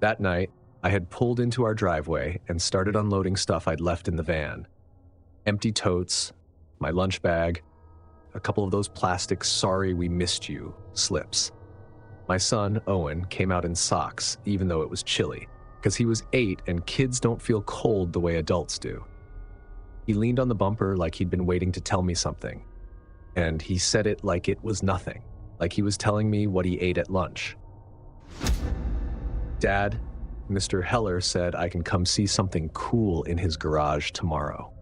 That night, I had pulled into our driveway and started unloading stuff I'd left in the van. Empty totes, my lunch bag, a couple of those plastic "sorry we missed you" slips. My son, Owen, came out in socks, even though it was chilly, because he was 8 and kids don't feel cold the way adults do. He leaned on the bumper like he'd been waiting to tell me something, and he said it like it was nothing, like he was telling me what he ate at lunch. "Dad, Mr. Heller said I can come see something cool in his garage tomorrow."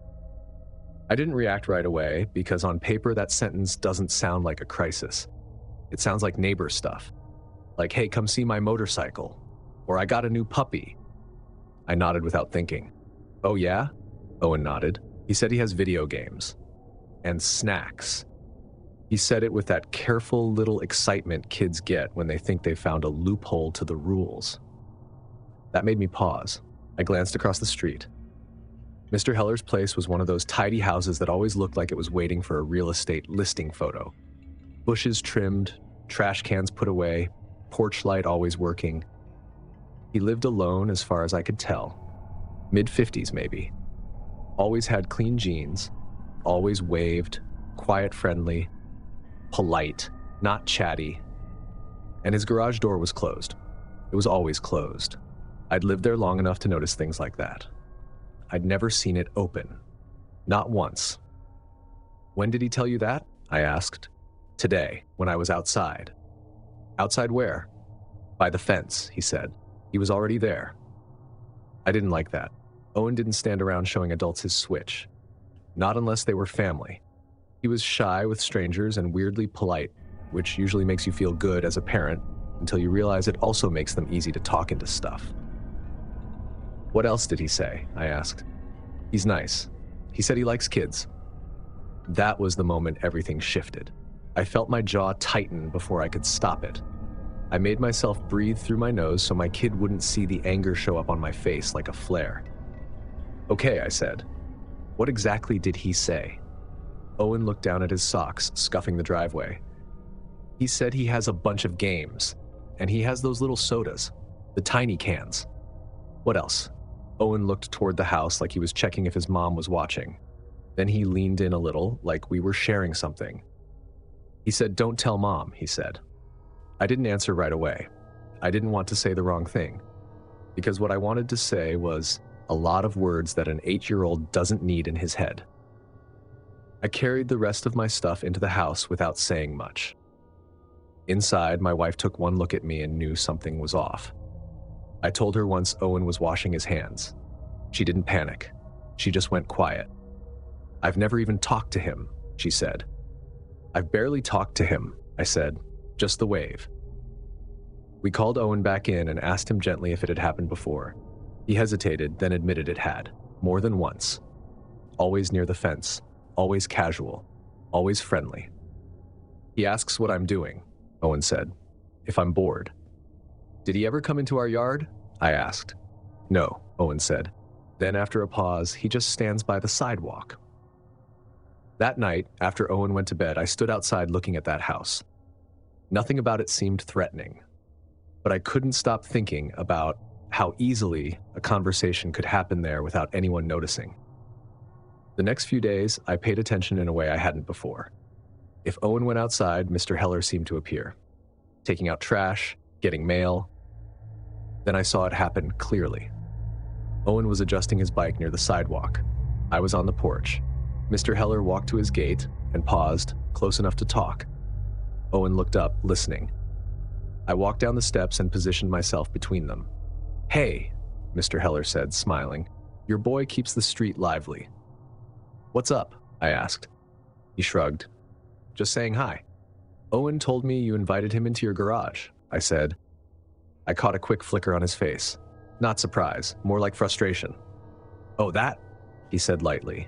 I didn't react right away because on paper that sentence doesn't sound like a crisis. It sounds like neighbor stuff. Like, "Hey, come see my motorcycle," or "I got a new puppy." I nodded without thinking. "Oh yeah?" Owen nodded. He said he has video games. And snacks. He said it with that careful little excitement kids get when they think they've found a loophole to the rules. That made me pause. I glanced across the street. Mr. Heller's place was one of those tidy houses that always looked like it was waiting for a real estate listing photo. Bushes trimmed, trash cans put away, porch light always working. He lived alone as far as I could tell. Mid-50s maybe. Always had clean jeans, always waved, quiet friendly, polite, not chatty. And his garage door was closed. It was always closed. I'd lived there long enough to notice things like that. I'd never seen it open. Not once. "When did he tell you that?" I asked. "Today, when I was outside." "Outside where?" "By the fence," he said. He was already there. I didn't like that. Owen didn't stand around showing adults his switch. Not unless they were family. He was shy with strangers and weirdly polite, which usually makes you feel good as a parent until you realize it also makes them easy to talk into stuff. "What else did he say?" I asked. "He's nice. He said he likes kids." That was the moment everything shifted. I felt my jaw tighten before I could stop it. I made myself breathe through my nose so my kid wouldn't see the anger show up on my face like a flare. "Okay," I said. "What exactly did he say?" Owen looked down at his socks, scuffing the driveway. "He said he has a bunch of games, and he has those little sodas, the tiny cans." "What else?" Owen looked toward the house like he was checking if his mom was watching. Then he leaned in a little, like we were sharing something. He said, "Don't tell Mom," he said. I didn't answer right away. I didn't want to say the wrong thing, because what I wanted to say was a lot of words that an 8-year-old doesn't need in his head. I carried the rest of my stuff into the house without saying much. Inside, my wife took one look at me and knew something was off. I told her once Owen was washing his hands. She didn't panic. She just went quiet. "I've never even talked to him," she said. "I've barely talked to him," I said, "just the wave." We called Owen back in and asked him gently if it had happened before. He hesitated, then admitted it had, more than once. Always near the fence, always casual, always friendly. "He asks what I'm doing," Owen said, "if I'm bored." "Did he ever come into our yard?" I asked. "No," Owen said. Then after a pause, "He just stands by the sidewalk." That night, after Owen went to bed, I stood outside looking at that house. Nothing about it seemed threatening, but I couldn't stop thinking about how easily a conversation could happen there without anyone noticing. The next few days, I paid attention in a way I hadn't before. If Owen went outside, Mr. Heller seemed to appear, taking out trash, getting mail. Then I saw it happen clearly. Owen was adjusting his bike near the sidewalk. I was on the porch. Mr. Heller walked to his gate and paused, close enough to talk. Owen looked up, listening. I walked down the steps and positioned myself between them. "Hey," Mr. Heller said, smiling. "Your boy keeps the street lively." "What's up?" I asked. He shrugged. "Just saying hi." "Owen told me you invited him into your garage," I said. I caught a quick flicker on his face. Not surprise, more like frustration. "Oh, that?" he said lightly.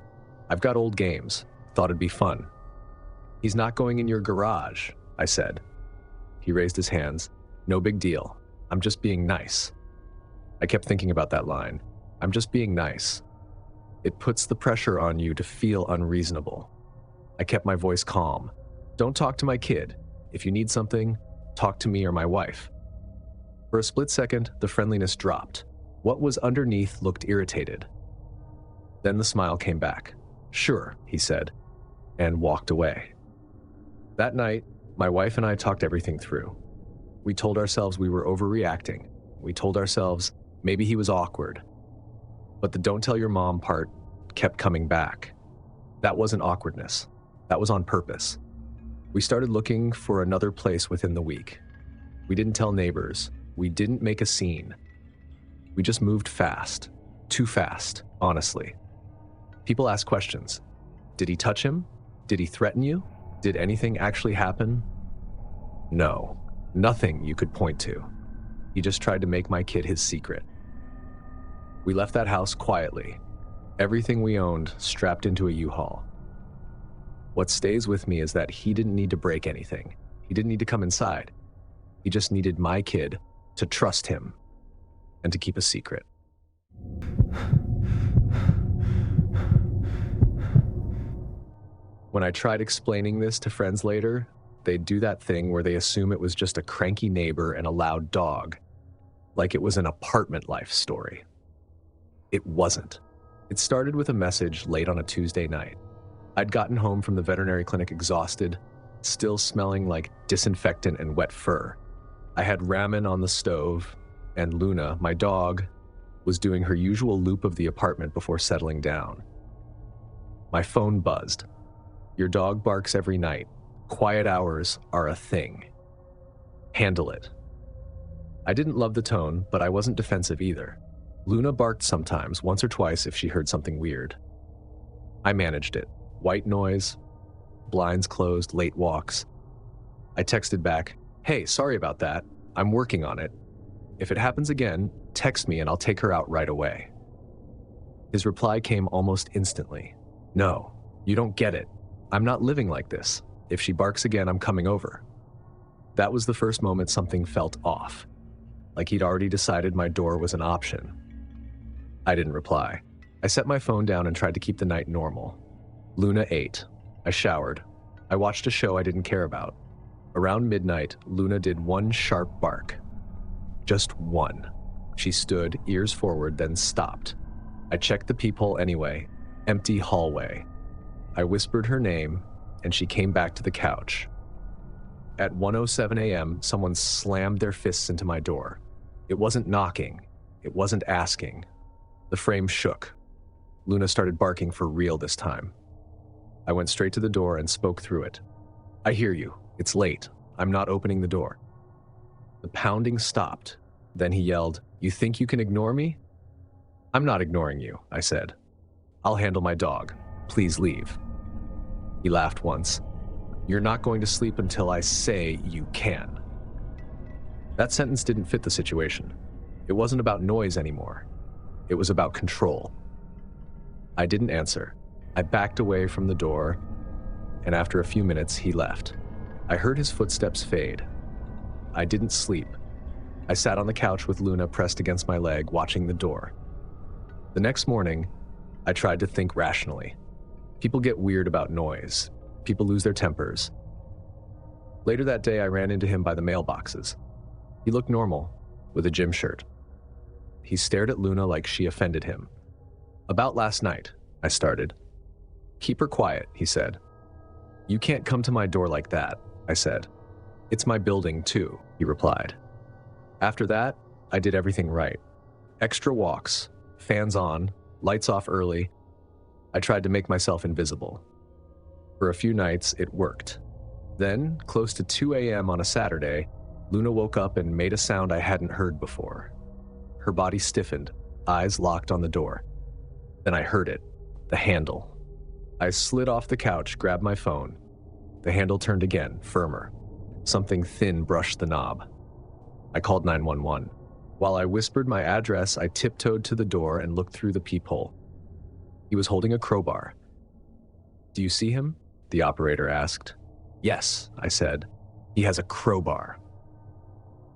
"I've got old games. Thought it'd be fun." "He's not going in your garage," I said. He raised his hands. "No big deal. I'm just being nice." I kept thinking about that line. I'm just being nice. It puts the pressure on you to feel unreasonable. I kept my voice calm. "Don't talk to my kid. If you need something, talk to me or my wife." For a split second, the friendliness dropped. What was underneath looked irritated. Then the smile came back. "Sure," he said, and walked away. That night, my wife and I talked everything through. We told ourselves we were overreacting. We told ourselves maybe he was awkward. But the "don't tell your mom" part kept coming back. That wasn't awkwardness. That was on purpose. We started looking for another place within the week. We didn't tell neighbors. We didn't make a scene. We just moved fast. Too fast, honestly. People ask questions. Did he touch him? Did he threaten you? Did anything actually happen? No, nothing you could point to. He just tried to make my kid his secret. We left that house quietly. Everything we owned strapped into a U-Haul. What stays with me is that he didn't need to break anything. He didn't need to come inside. He just needed my kid to trust him and to keep a secret. When I tried explaining this to friends later, they'd do that thing where they assume it was just a cranky neighbor and a loud dog, like it was an apartment life story. It wasn't. It started with a message late on a Tuesday night. I'd gotten home from the veterinary clinic exhausted, still smelling like disinfectant and wet fur. I had ramen on the stove, and Luna, my dog, was doing her usual loop of the apartment before settling down. My phone buzzed. "Your dog barks every night. Quiet hours are a thing. Handle it." I didn't love the tone, but I wasn't defensive either. Luna barked sometimes, once or twice if she heard something weird. I managed it. White noise, blinds closed, late walks. I texted back, "Hey, sorry about that. I'm working on it. If it happens again, text me and I'll take her out right away." His reply came almost instantly. "No, you don't get it. I'm not living like this. If she barks again, I'm coming over." That was the first moment something felt off, like he'd already decided my door was an option. I didn't reply. I set my phone down and tried to keep the night normal. Luna ate. I showered. I watched a show I didn't care about. Around midnight, Luna did one sharp bark. Just one. She stood, ears forward, then stopped. I checked the peephole anyway. Empty hallway. I whispered her name, and she came back to the couch. At 1:07 a.m., someone slammed their fists into my door. It wasn't knocking. It wasn't asking. The frame shook. Luna started barking for real this time. I went straight to the door and spoke through it. "I hear you. It's late. I'm not opening the door." The pounding stopped. Then he yelled, "You think you can ignore me?" "I'm not ignoring you," I said. "I'll handle my dog. Please leave." He laughed once. "You're not going to sleep until I say you can." That sentence didn't fit the situation. It wasn't about noise anymore. It was about control. I didn't answer. I backed away from the door, and after a few minutes, he left. I heard his footsteps fade. I didn't sleep. I sat on the couch with Luna pressed against my leg, watching the door. The next morning, I tried to think rationally. People get weird about noise. People lose their tempers. Later that day, I ran into him by the mailboxes. He looked normal, with a gym shirt. He stared at Luna like she offended him. "About last night," I started. "Keep her quiet," he said. "You can't come to my door like that," I said. "It's my building too," he replied. After that, I did everything right. Extra walks, fans on, lights off early. I tried to make myself invisible. For a few nights, it worked. Then, close to 2 a.m. on a Saturday, Luna woke up and made a sound I hadn't heard before. Her body stiffened, eyes locked on the door. Then I heard it, the handle. I slid off the couch, grabbed my phone. The handle turned again, firmer. Something thin brushed the knob. I called 911. While I whispered my address, I tiptoed to the door and looked through the peephole. He was holding a crowbar. "Do you see him?" the operator asked. "Yes," I said. "He has a crowbar."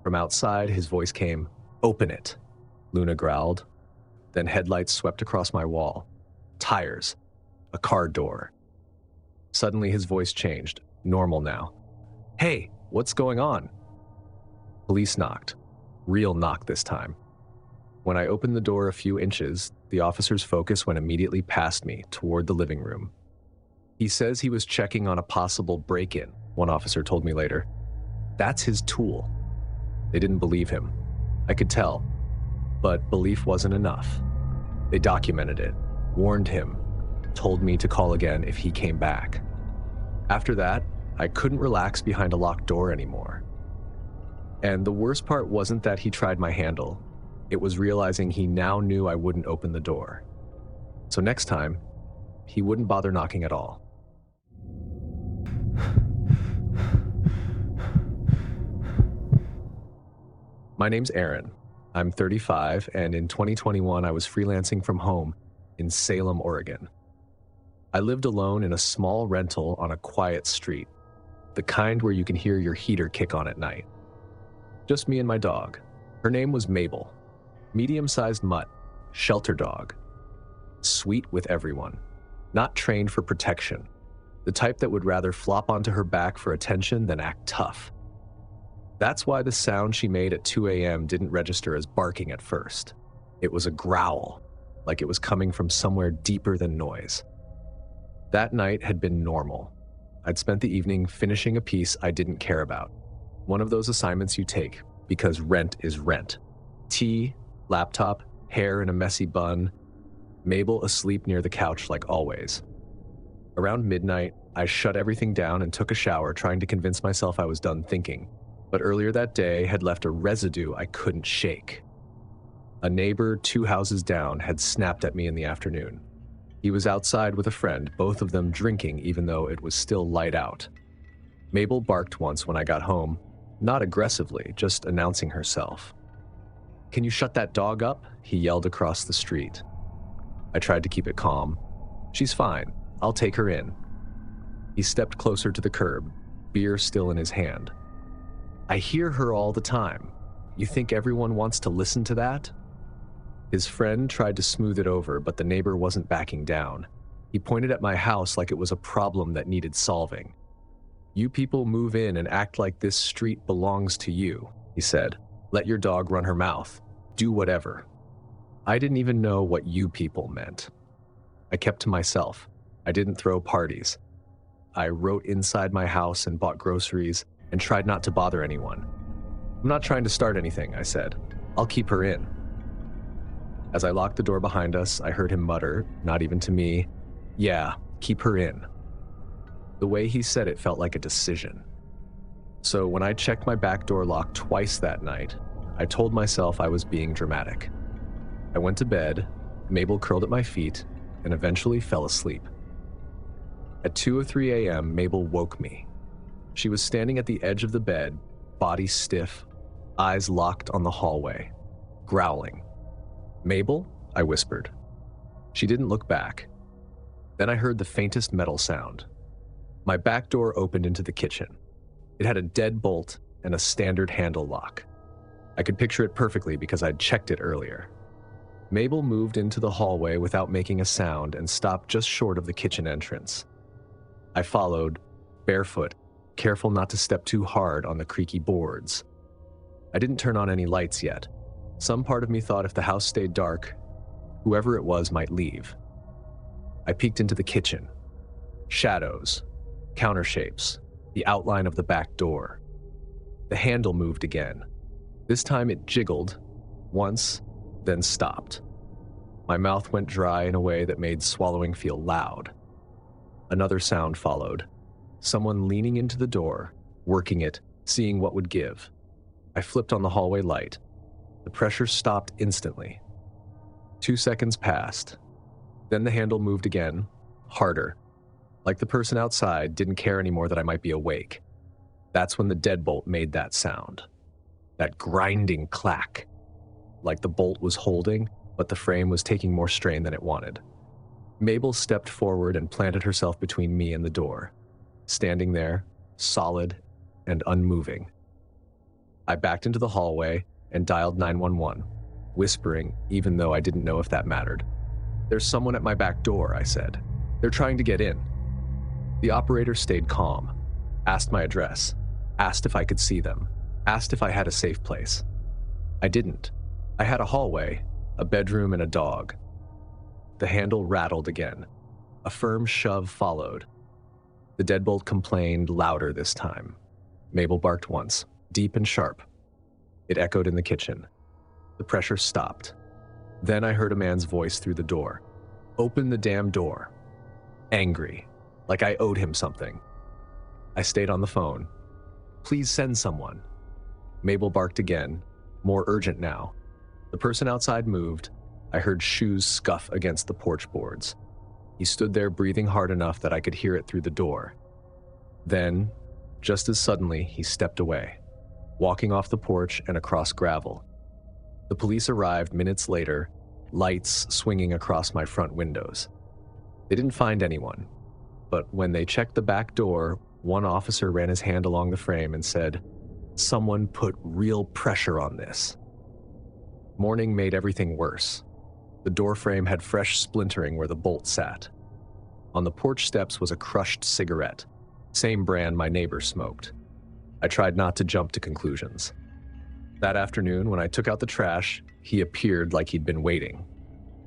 From outside, his voice came, "Open it," Luna growled. Then headlights swept across my wall. Tires. A car door. Suddenly his voice changed, normal now. "Hey, what's going on?" Police knocked. Real knock this time. When I opened the door a few inches, the officer's focus went immediately past me toward the living room. He says he was checking on a possible break-in, one officer told me later. That's his tool. They didn't believe him. I could tell. But belief wasn't enough. They documented it, warned him, told me to call again if he came back. After that, I couldn't relax behind a locked door anymore. And the worst part wasn't that he tried my handle. It was realizing he now knew I wouldn't open the door. So next time, he wouldn't bother knocking at all. My name's Aaron. I'm 35, and in 2021, I was freelancing from home in Salem, Oregon. I lived alone in a small rental on a quiet street, the kind where you can hear your heater kick on at night. Just me and my dog. Her name was Mabel. Medium-sized mutt, shelter dog. Sweet with everyone. Not trained for protection. The type that would rather flop onto her back for attention than act tough. That's why the sound she made at 2 a.m. didn't register as barking at first. It was a growl, like it was coming from somewhere deeper than noise. That night had been normal. I'd spent the evening finishing a piece I didn't care about. One of those assignments you take because rent is rent. Tea, laptop, hair in a messy bun, Mabel asleep near the couch like always. Around midnight, I shut everything down and took a shower, trying to convince myself I was done thinking. But earlier that day had left a residue I couldn't shake. A neighbor 2 houses down had snapped at me in the afternoon. He was outside with a friend, both of them drinking even though it was still light out. Mabel barked once when I got home, not aggressively, just announcing herself. "Can you shut that dog up?" he yelled across the street. I tried to keep it calm. "She's fine. I'll take her in." He stepped closer to the curb, beer still in his hand. "I hear her all the time. You think everyone wants to listen to that?" His friend tried to smooth it over, but the neighbor wasn't backing down. He pointed at my house like it was a problem that needed solving. "You people move in and act like this street belongs to you," he said. "Let your dog run her mouth. Do whatever." I didn't even know what "you people" meant. I kept to myself. I didn't throw parties. I wrote inside my house and bought groceries and tried not to bother anyone. "I'm not trying to start anything," I said. "I'll keep her in." As I locked the door behind us, I heard him mutter, not even to me, "Yeah, keep her in." The way he said it felt like a decision. So when I checked my back door lock twice that night, I told myself I was being dramatic. I went to bed, Mabel curled at my feet, and eventually fell asleep. At 2 or 3 a.m., Mabel woke me. She was standing at the edge of the bed, body stiff, eyes locked on the hallway, growling. "Mabel?" I whispered. She didn't look back. Then I heard the faintest metal sound. My back door opened into the kitchen. It had a dead bolt and a standard handle lock. I could picture it perfectly because I'd checked it earlier. Mabel moved into the hallway without making a sound and stopped just short of the kitchen entrance. I followed, barefoot, careful not to step too hard on the creaky boards. I didn't turn on any lights yet. Some part of me thought if the house stayed dark, whoever it was might leave. I peeked into the kitchen. Shadows, counter shapes, the outline of the back door. The handle moved again. This time it jiggled, once, then stopped. My mouth went dry in a way that made swallowing feel loud. Another sound followed. Someone leaning into the door, working it, seeing what would give. I flipped on the hallway light. The pressure stopped instantly. 2 seconds passed. Then the handle moved again, harder. Like the person outside didn't care anymore that I might be awake. That's when the deadbolt made that sound. That grinding clack. Like the bolt was holding, but the frame was taking more strain than it wanted. Mabel stepped forward and planted herself between me and the door, standing there, solid and unmoving. I backed into the hallway and dialed 911, whispering even though I didn't know if that mattered. "There's someone at my back door," I said. "They're trying to get in." The operator stayed calm, asked my address, asked if I could see them, asked if I had a safe place. I didn't. I had a hallway, a bedroom, and a dog. The handle rattled again. A firm shove followed. The deadbolt complained louder this time. Mabel barked once, deep and sharp. It echoed in the kitchen. The pressure stopped. Then I heard a man's voice through the door. Open the damn door. Angry, like I owed him something. I stayed on the phone. Please send someone. Mabel barked again, more urgent now. The person outside moved. I heard shoes scuff against the porch boards. He stood there breathing hard enough that I could hear it through the door. Then, just as suddenly, he stepped away, walking off the porch and across gravel. The police arrived minutes later, lights swinging across my front windows. They didn't find anyone, but when they checked the back door, one officer ran his hand along the frame and said, "Someone put real pressure on this." Morning made everything worse. The door frame had fresh splintering where the bolt sat. On the porch steps was a crushed cigarette, same brand my neighbor smoked. I tried not to jump to conclusions. That afternoon, when I took out the trash, he appeared like he'd been waiting.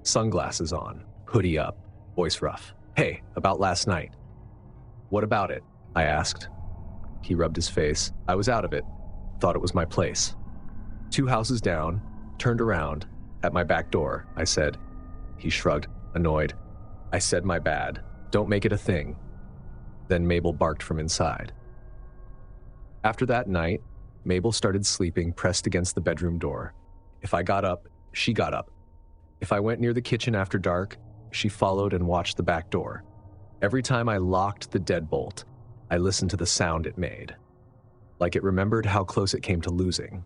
Sunglasses on, hoodie up, voice rough. "Hey, about last night." "What about it?" I asked. He rubbed his face. "I was out of it. Thought it was my place." 2 houses down, turned around, at my back door, I said. He shrugged, annoyed. I said my bad. Don't make it a thing. Then Mabel barked from inside. After that night, Mabel started sleeping pressed against the bedroom door. If I got up, she got up. If I went near the kitchen after dark, she followed and watched the back door. Every time I locked the deadbolt, I listened to the sound it made, like it remembered how close it came to losing.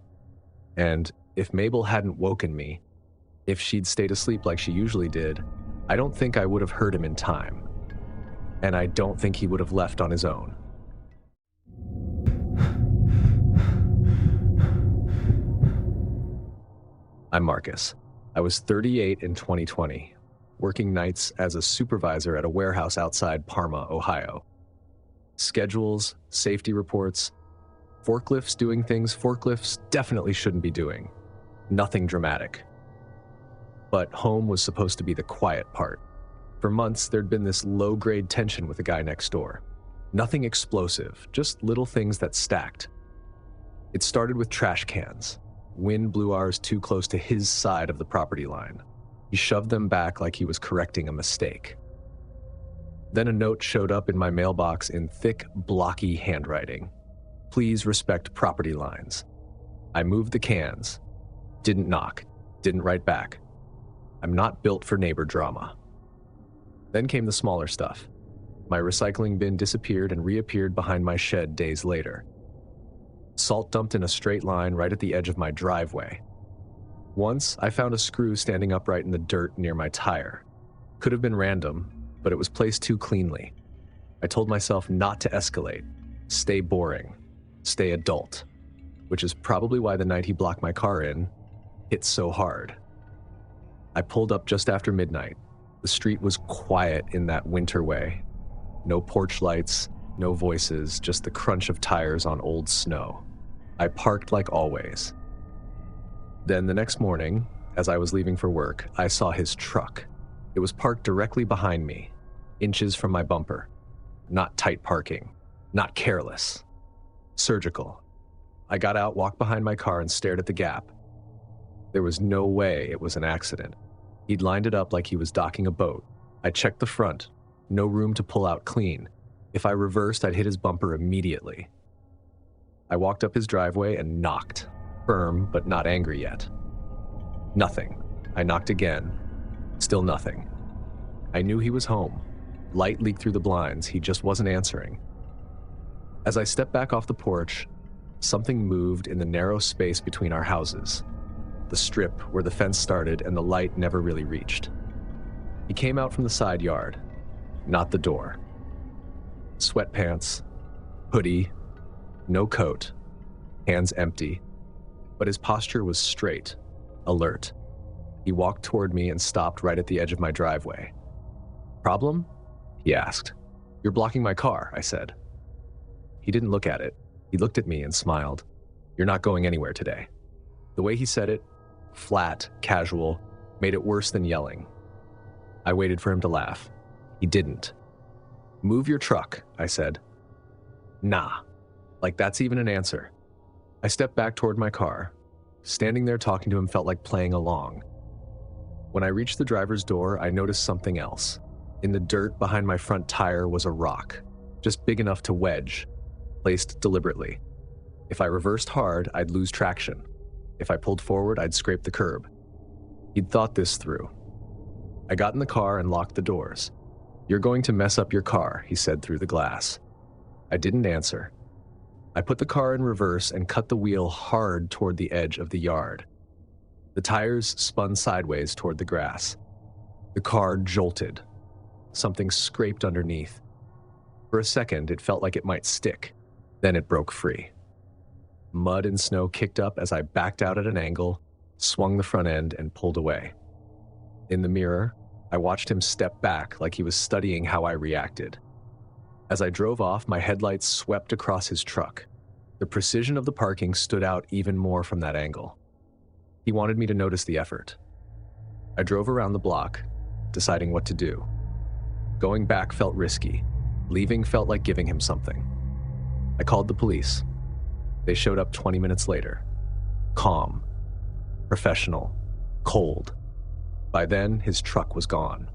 And if Mabel hadn't woken me, if she'd stayed asleep like she usually did, I don't think I would have heard him in time. And I don't think he would have left on his own. I'm Marcus. I was 38 in 2020, working nights as a supervisor at a warehouse outside Parma, Ohio. Schedules, safety reports, forklifts doing things forklifts definitely shouldn't be doing. Nothing dramatic. But home was supposed to be the quiet part. For months, there'd been this low-grade tension with the guy next door. Nothing explosive, just little things that stacked. It started with trash cans. Wind blew ours too close to his side of the property line. He shoved them back like he was correcting a mistake. Then a note showed up in my mailbox in thick, blocky handwriting. Please respect property lines. I moved the cans. Didn't knock. Didn't write back. I'm not built for neighbor drama. Then came the smaller stuff. My recycling bin disappeared and reappeared behind my shed days later. Salt dumped in a straight line right at the edge of my driveway. Once, I found a screw standing upright in the dirt near my tire. Could have been random, but it was placed too cleanly. I told myself not to escalate, stay boring, stay adult, which is probably why the night he blocked my car in hit so hard. I pulled up just after midnight. The street was quiet in that winter way. No porch lights, no voices, just the crunch of tires on old snow. I parked like always. Then the next morning, as I was leaving for work, I saw his truck. It was parked directly behind me, inches from my bumper. Not tight parking, not careless. Surgical. I got out, walked behind my car, and stared at the gap. There was no way it was an accident. He'd lined it up like he was docking a boat. I checked the front. No room to pull out clean. If I reversed, I'd hit his bumper immediately. I walked up his driveway and knocked. Firm, but not angry yet. Nothing. I knocked again. Still nothing. I knew he was home. Light leaked through the blinds. He just wasn't answering. As I stepped back off the porch, something moved in the narrow space between our houses. The strip where the fence started and the light never really reached. He came out from the side yard, not the door. Sweatpants, hoodie, no coat, hands empty, but his posture was straight, alert. He walked toward me and stopped right at the edge of my driveway. Problem? He asked. You're blocking my car, I said. He didn't look at it. He looked at me and smiled. You're not going anywhere today. The way he said it, flat, casual, made it worse than yelling. I waited for him to laugh. He didn't. "Move your truck," I said. "Nah." Like that's even an answer. I stepped back toward my car. Standing there talking to him felt like playing along. When I reached the driver's door, I noticed something else. In the dirt behind my front tire was a rock, just big enough to wedge, placed deliberately. If I reversed hard, I'd lose traction. If I pulled forward, I'd scrape the curb. He'd thought this through. I got in the car and locked the doors. "You're going to mess up your car," he said through the glass. I didn't answer. I put the car in reverse and cut the wheel hard toward the edge of the yard. The tires spun sideways toward the grass. The car jolted. Something scraped underneath. For a second, it felt like it might stick. Then it broke free. Mud and snow kicked up as I backed out at an angle, swung the front end, and pulled away. In the mirror, I watched him step back like he was studying how I reacted. As I drove off, my headlights swept across his truck. The precision of the parking stood out even more from that angle. He wanted me to notice the effort. I drove around the block, deciding what to do. Going back felt risky. Leaving felt like giving him something. I called the police. They showed up 20 minutes later. Calm, professional, cold. By then, his truck was gone.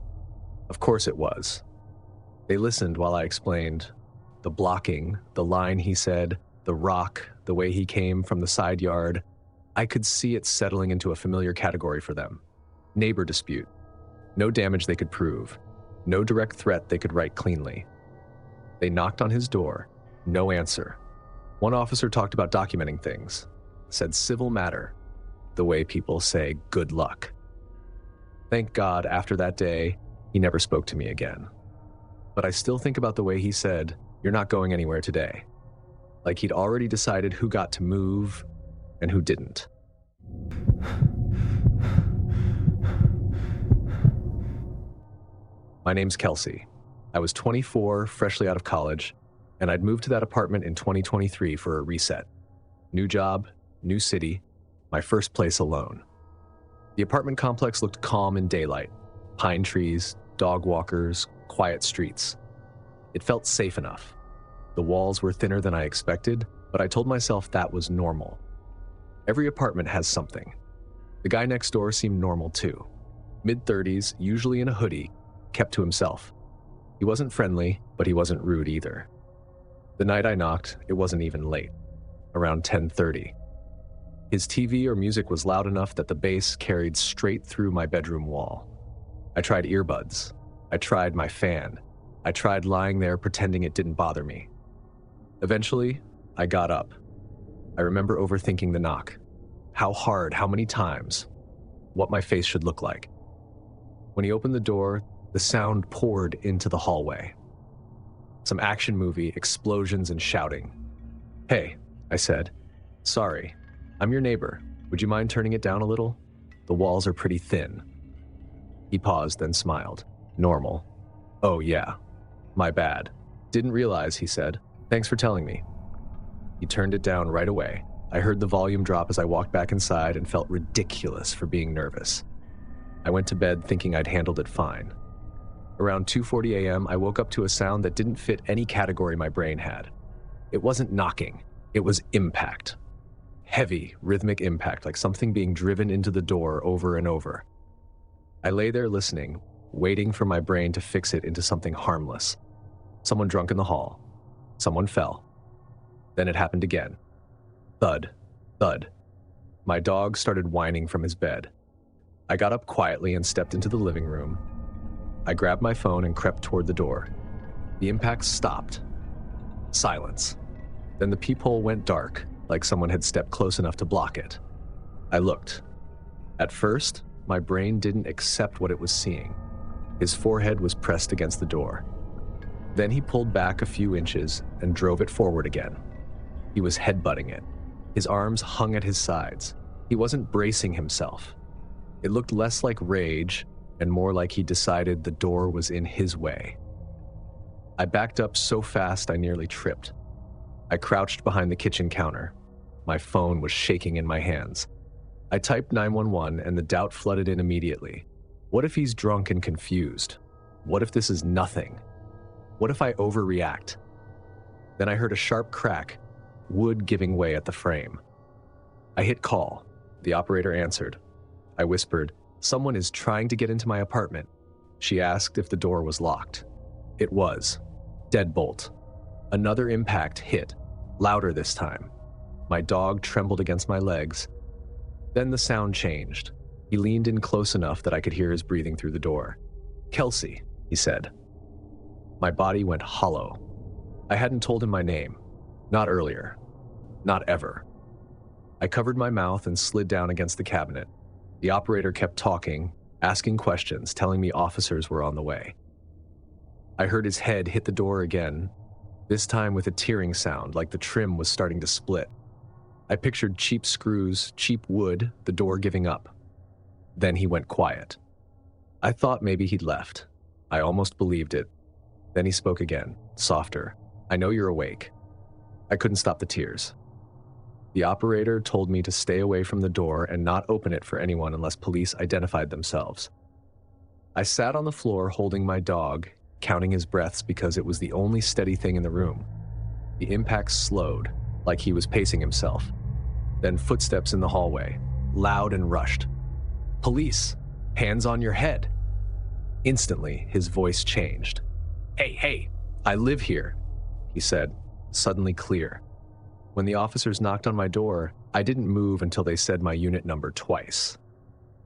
Of course it was. They listened while I explained the blocking, the line he said, the rock, the way he came from the side yard. I could see it settling into a familiar category for them. Neighbor dispute. No damage they could prove. No direct threat they could write cleanly. They knocked on his door. No answer. One officer talked about documenting things. Said civil matter. The way people say good luck. Thank God, after that day, he never spoke to me again. But I still think about the way he said, "You're not going anywhere today." Like he'd already decided who got to move and who didn't. My name's Kelsey. I was 24, freshly out of college, and I'd moved to that apartment in 2023 for a reset. New job, new city, my first place alone. The apartment complex looked calm in daylight. Pine trees, dog walkers, quiet streets. It felt safe enough. The walls were thinner than I expected, but I told myself that was normal. Every apartment has something. The guy next door seemed normal too. Mid-30s, usually in a hoodie, kept to himself. He wasn't friendly, but he wasn't rude either. The night I knocked, it wasn't even late, around 10:30. His TV or music was loud enough that the bass carried straight through my bedroom wall. I tried earbuds. I tried my fan. I tried lying there pretending it didn't bother me. Eventually, I got up. I remember overthinking the knock. How hard, how many times, what my face should look like. When he opened the door, the sound poured into the hallway. Some action movie, explosions and shouting. "Hey," I said. "Sorry, I'm your neighbor. Would you mind turning it down a little? The walls are pretty thin." He paused, then smiled. Normal. "Oh yeah, my bad. Didn't realize," he said. "Thanks for telling me." He turned it down right away. I heard the volume drop as I walked back inside and felt ridiculous for being nervous. I went to bed thinking I'd handled it fine. Around 2:40 a.m., I woke up to a sound that didn't fit any category my brain had. It wasn't knocking, it was impact. Heavy, rhythmic impact, like something being driven into the door over and over. I lay there listening, waiting for my brain to fix it into something harmless. Someone drunk in the hall. Someone fell. Then it happened again. Thud, thud. My dog started whining from his bed. I got up quietly and stepped into the living room. I grabbed my phone and crept toward the door. The impact stopped. Silence. Then the peephole went dark, like someone had stepped close enough to block it. I looked. At first, my brain didn't accept what it was seeing. His forehead was pressed against the door. Then he pulled back a few inches and drove it forward again. He was headbutting it. His arms hung at his sides. He wasn't bracing himself. It looked less like rage and more like he decided the door was in his way. I backed up so fast I nearly tripped. I crouched behind the kitchen counter. My phone was shaking in my hands. I typed 911 and the doubt flooded in immediately. What if he's drunk and confused? What if this is nothing? What if I overreact? Then I heard a sharp crack, wood giving way at the frame. I hit call. The operator answered. I whispered, "Someone is trying to get into my apartment." She asked if the door was locked. It was. Deadbolt. Another impact hit, louder this time. My dog trembled against my legs. Then the sound changed. He leaned in close enough that I could hear his breathing through the door. "Kelsey," he said. My body went hollow. I hadn't told him my name. Not earlier. Not ever. I covered my mouth and slid down against the cabinet. The operator kept talking, asking questions, telling me officers were on the way. I heard his head hit the door again, this time with a tearing sound like the trim was starting to split. I pictured cheap screws, cheap wood, the door giving up. Then he went quiet. I thought maybe he'd left. I almost believed it. Then he spoke again, softer. "I know you're awake." I couldn't stop the tears. The operator told me to stay away from the door and not open it for anyone unless police identified themselves. I sat on the floor holding my dog, counting his breaths because it was the only steady thing in the room. The impact slowed, like he was pacing himself. Then footsteps in the hallway, loud and rushed. "Police! Hands on your head!" Instantly, his voice changed. Hey, I live here," he said, suddenly clear. When the officers knocked on my door, I didn't move until they said my unit number twice.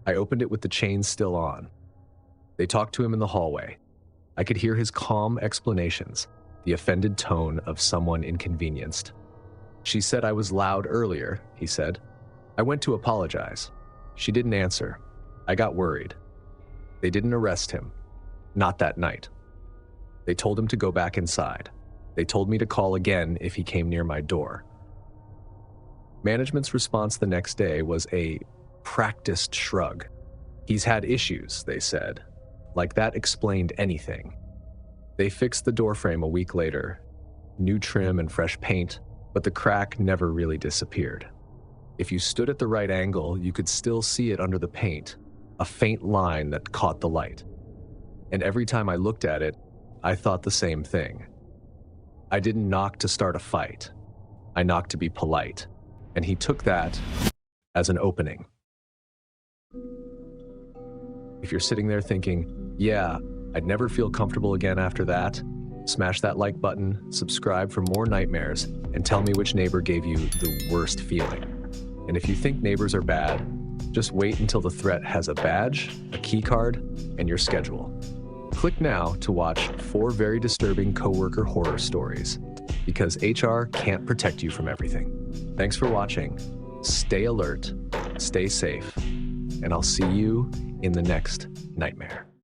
I opened it with the chains still on. They talked to him in the hallway. I could hear his calm explanations, the offended tone of someone inconvenienced. "She said I was loud earlier," he said. "I went to apologize. She didn't answer. I got worried. They didn't arrest him. Not that night. They told him to go back inside. They told me to call again if he came near my door." Management's response the next day was a practiced shrug. "He's had issues," they said. Like that explained anything. They fixed the doorframe a week later. New trim and fresh paint, but the crack never really disappeared. If you stood at the right angle, you could still see it under the paint, a faint line that caught the light. And every time I looked at it, I thought the same thing. I didn't knock to start a fight. I knocked to be polite, and he took that as an opening. If you're sitting there thinking, "Yeah, I'd never feel comfortable again after that," smash that like button, subscribe for more nightmares, and tell me which neighbor gave you the worst feeling. And if you think neighbors are bad, just wait until the threat has a badge, a key card, and your schedule. Click now to watch 4 very disturbing coworker horror stories, because HR can't protect you from everything. Thanks for watching. Stay alert, stay safe, and I'll see you in the next nightmare.